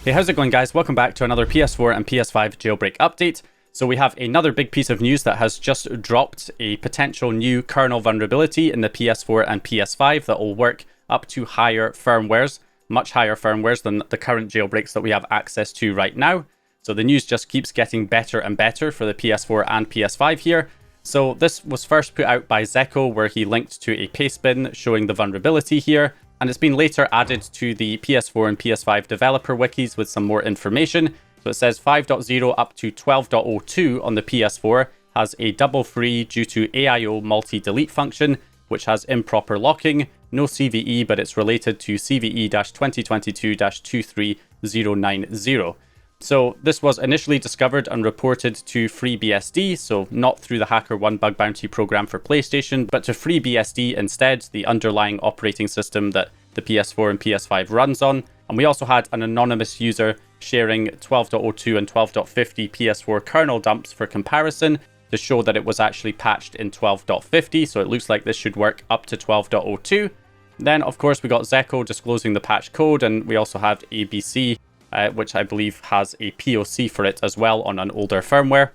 Hey, how's it going, guys? Welcome back to another PS4 and PS5 jailbreak update. So we have another big piece of news that has just dropped, a potential new kernel vulnerability in the PS4 and PS5 that will work up to higher firmwares, much higher firmwares than the current jailbreaks that we have access to right now. So the news just keeps getting better and better for the PS4 and PS5 here. So this was first put out by Zeko, where he linked to a pastebin showing the vulnerability here. And it's been later added to the PS4 and PS5 developer wikis with some more information. So it says 5.0 up to 12.02 on the PS4 has a double free due to AIO multi-delete function, which has improper locking, no CVE, but it's related to CVE-2022-23090. So this was initially discovered and reported to FreeBSD, so not through the HackerOne bug bounty program for PlayStation, but to FreeBSD instead, the underlying operating system that the PS4 and PS5 runs on. And we also had an anonymous user sharing 12.02 and 12.50 PS4 kernel dumps for comparison to show that it was actually patched in 12.50, so it looks like this should work up to 12.02. Then, of course, we got Zeko disclosing the patch code, and we also have ABC, which I believe has a POC for it as well on an older firmware.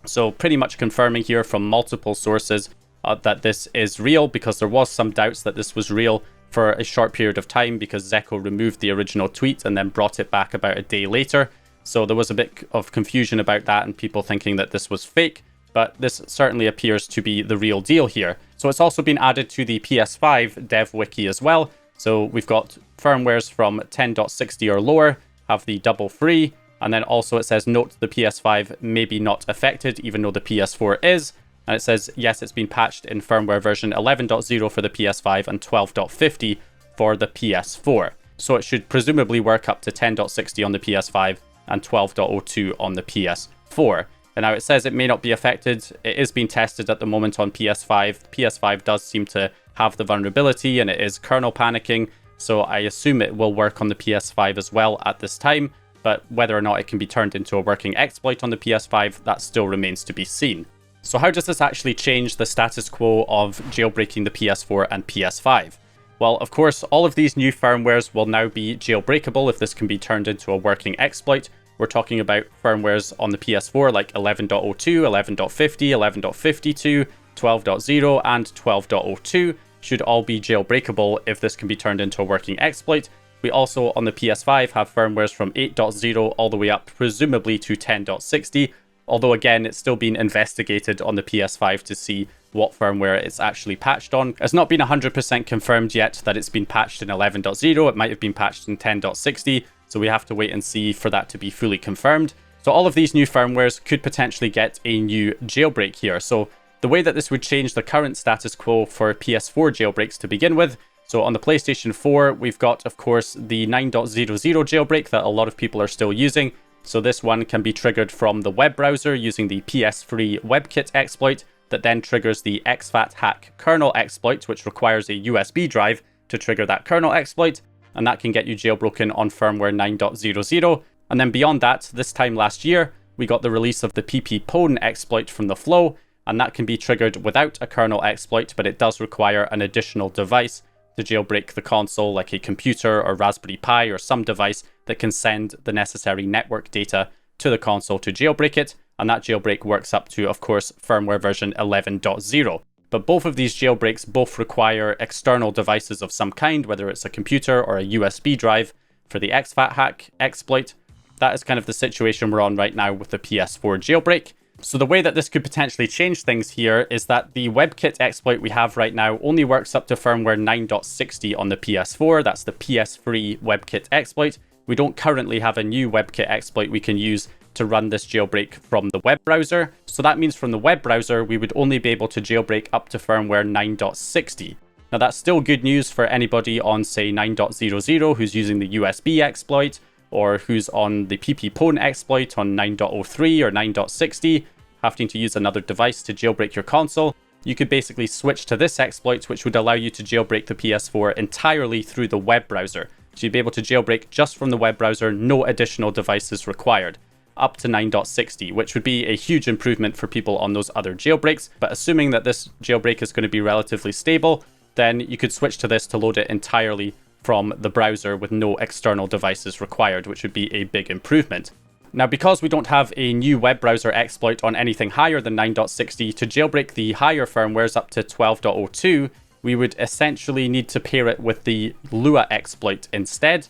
So pretty much confirming here from multiple sources that this is real, because there was some doubts that this was real for a short period of time because Zeko removed the original tweet and then brought it back about a day later. So there was a bit of confusion about that and people thinking that this was fake, but this certainly appears to be the real deal here. So it's also been added to the PS5 dev wiki as well. So we've got firmwares from 10.60 or lower have the double free, and then also it says note the PS5 may be not affected even though the PS4 is, and it says yes, it's been patched in firmware version 11.0 for the PS5 and 12.50 for the PS4. So it should presumably work up to 10.60 on the PS5 and 12.02 on the PS4. And now it says it may not be affected. It is being tested at the moment on PS5. PS5 does seem to have the vulnerability and it is kernel panicking. So I assume it will work on the PS5 as well at this time, but whether or not it can be turned into a working exploit on the PS5, that still remains to be seen. So how does this actually change the status quo of jailbreaking the PS4 and PS5? Well, of course, all of these new firmwares will now be jailbreakable if this can be turned into a working exploit. We're talking about firmwares on the PS4 like 11.02, 11.50, 11.52, 12.0, and 12.02. Should all be jailbreakable if this can be turned into a working exploit. We also on the PS5 have firmwares from 8.0 all the way up presumably to 10.60, although again it's still being investigated on the PS5 to see what firmware it's actually patched on. It's not been 100% confirmed yet that it's been patched in 11.0, it might have been patched in 10.60, so we have to wait and see for that to be fully confirmed. So all of these new firmwares could potentially get a new jailbreak here. So the way that this would change the current status quo for PS4 jailbreaks to begin with. So on the PlayStation 4, we've got, of course, the 9.00 jailbreak that a lot of people are still using. So this one can be triggered from the web browser using the PS3 WebKit exploit that then triggers the exFAT hack kernel exploit, which requires a USB drive to trigger that kernel exploit. And that can get you jailbroken on firmware 9.00. And then beyond that, this time last year, we got the release of the pp-pwn exploit from the flow, and that can be triggered without a kernel exploit, but it does require an additional device to jailbreak the console, like a computer or Raspberry Pi or some device that can send the necessary network data to the console to jailbreak it, and that jailbreak works up to, of course, firmware version 11.0. But both of these jailbreaks both require external devices of some kind, whether it's a computer or a USB drive for the exFAT hack exploit. That is kind of the situation we're on right now with the PS4 jailbreak. So the way that this could potentially change things here is that the WebKit exploit we have right now only works up to firmware 9.60 on the PS4. That's the PS3 WebKit exploit. We don't currently have a new WebKit exploit we can use to run this jailbreak from the web browser. So that means from the web browser, we would only be able to jailbreak up to firmware 9.60. Now that's still good news for anybody on, say, 9.00 who's using the USB exploit, or who's on the pp-pwn exploit on 9.03 or 9.60, having to use another device to jailbreak your console. You could basically switch to this exploit, which would allow you to jailbreak the PS4 entirely through the web browser. So you'd be able to jailbreak just from the web browser, no additional devices required, up to 9.60, which would be a huge improvement for people on those other jailbreaks. But assuming that this jailbreak is going to be relatively stable, then you could switch to this to load it entirely from the browser with no external devices required, which would be a big improvement. Now, because we don't have a new web browser exploit on anything higher than 9.60, to jailbreak the higher firmwares up to 12.02, we would essentially need to pair it with the Lua exploit instead,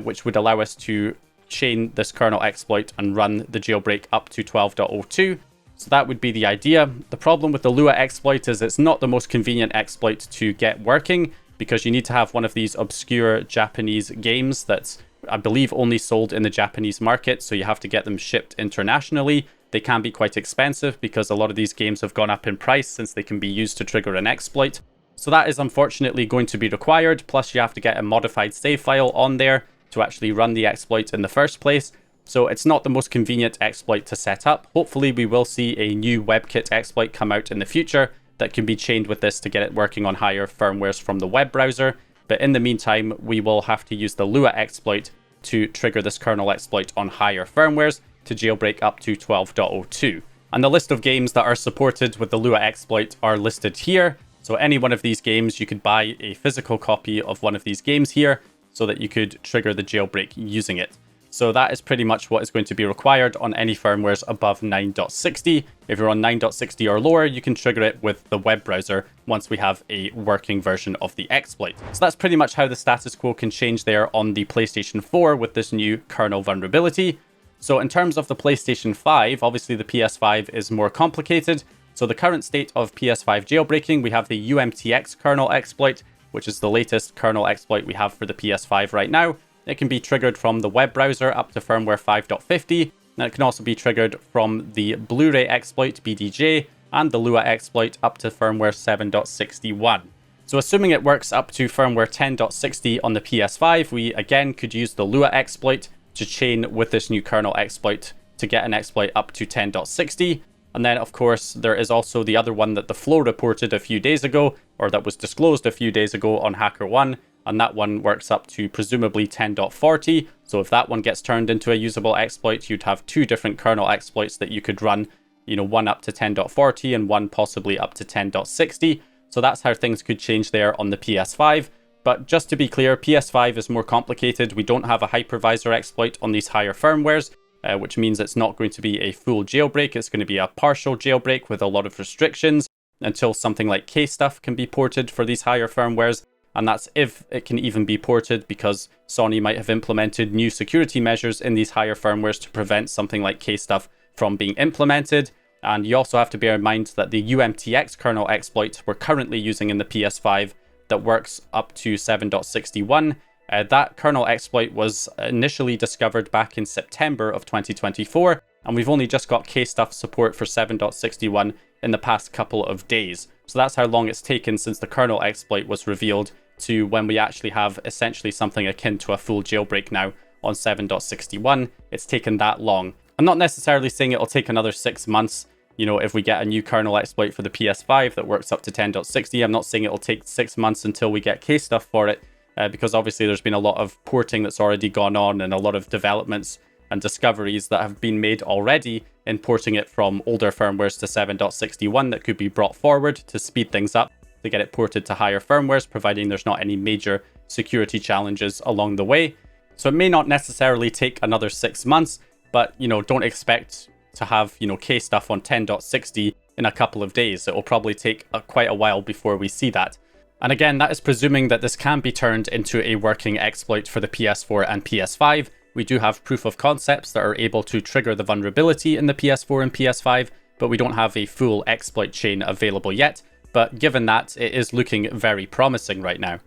which would allow us to chain this kernel exploit and run the jailbreak up to 12.02. So that would be the idea. The problem with the Lua exploit is it's not the most convenient exploit to get working, because you need to have one of these obscure Japanese games that's, I believe, only sold in the Japanese market, so you have to get them shipped internationally. They can be quite expensive because a lot of these games have gone up in price since they can be used to trigger an exploit. So that is unfortunately going to be required, plus you have to get a modified save file on there to actually run the exploit in the first place. So it's not the most convenient exploit to set up. Hopefully we will see a new WebKit exploit come out in the future that can be chained with this to get it working on higher firmwares from the web browser. But in the meantime, we will have to use the Lua exploit to trigger this kernel exploit on higher firmwares to jailbreak up to 12.02. And the list of games that are supported with the Lua exploit are listed here. So any one of these games, you could buy a physical copy of one of these games here so that you could trigger the jailbreak using it. So that is pretty much what is going to be required on any firmwares above 9.60. If you're on 9.60 or lower, you can trigger it with the web browser once we have a working version of the exploit. So that's pretty much how the status quo can change there on the PlayStation 4 with this new kernel vulnerability. So in terms of the PlayStation 5, obviously the PS5 is more complicated. So the current state of PS5 jailbreaking, we have the UMTX kernel exploit, which is the latest kernel exploit we have for the PS5 right now. It can be triggered from the web browser up to firmware 5.50, and it can also be triggered from the Blu-ray exploit BDJ and the Lua exploit up to firmware 7.61. So assuming it works up to firmware 10.60 on the PS5, we again could use the Lua exploit to chain with this new kernel exploit to get an exploit up to 10.60. And then, of course, there is also the other one that the Flow reported a few days ago, or that was disclosed a few days ago on HackerOne, and that one works up to presumably 10.40. So if that one gets turned into a usable exploit, you'd have two different kernel exploits that you could run, one up to 10.40 and one possibly up to 10.60. So that's how things could change there on the PS5. But just to be clear, PS5 is more complicated. We don't have a hypervisor exploit on these higher firmwares, which means it's not going to be a full jailbreak. It's going to be a partial jailbreak with a lot of restrictions until something like K-Stuff can be ported for these higher firmwares. And that's if it can even be ported, because Sony might have implemented new security measures in these higher firmwares to prevent something like K-Stuff from being implemented. And you also have to bear in mind that the UMTX kernel exploit we're currently using in the PS5 that works up to 7.61, that kernel exploit was initially discovered back in September of 2024, and we've only just got K-Stuff support for 7.61 in the past couple of days. So that's how long it's taken since the kernel exploit was revealed to when we actually have essentially something akin to a full jailbreak now on 7.61. It's taken that long. I'm not necessarily saying it'll take another 6 months. If we get a new kernel exploit for the PS5 that works up to 10.60, I'm not saying it'll take 6 months until we get K-Stuff for it, because obviously there's been a lot of porting that's already gone on and a lot of developments and discoveries that have been made already in porting it from older firmwares to 7.61 that could be brought forward to speed things up to get it ported to higher firmwares, providing there's not any major security challenges along the way. So it may not necessarily take another 6 months, but don't expect to have K-Stuff on 10.60 in a couple of days. It will probably take quite a while before we see that. And again, that is presuming that this can be turned into a working exploit for the PS4 and PS5. We do have proof of concepts that are able to trigger the vulnerability in the PS4 and PS5, but we don't have a full exploit chain available yet. But given that, it is looking very promising right now.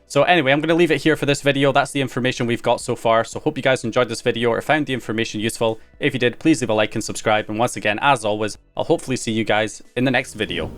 So anyway, I'm going to leave it here for this video. That's the information we've got so far. So hope you guys enjoyed this video or found the information useful. If you did, please leave a like and subscribe. And once again, as always, I'll hopefully see you guys in the next video.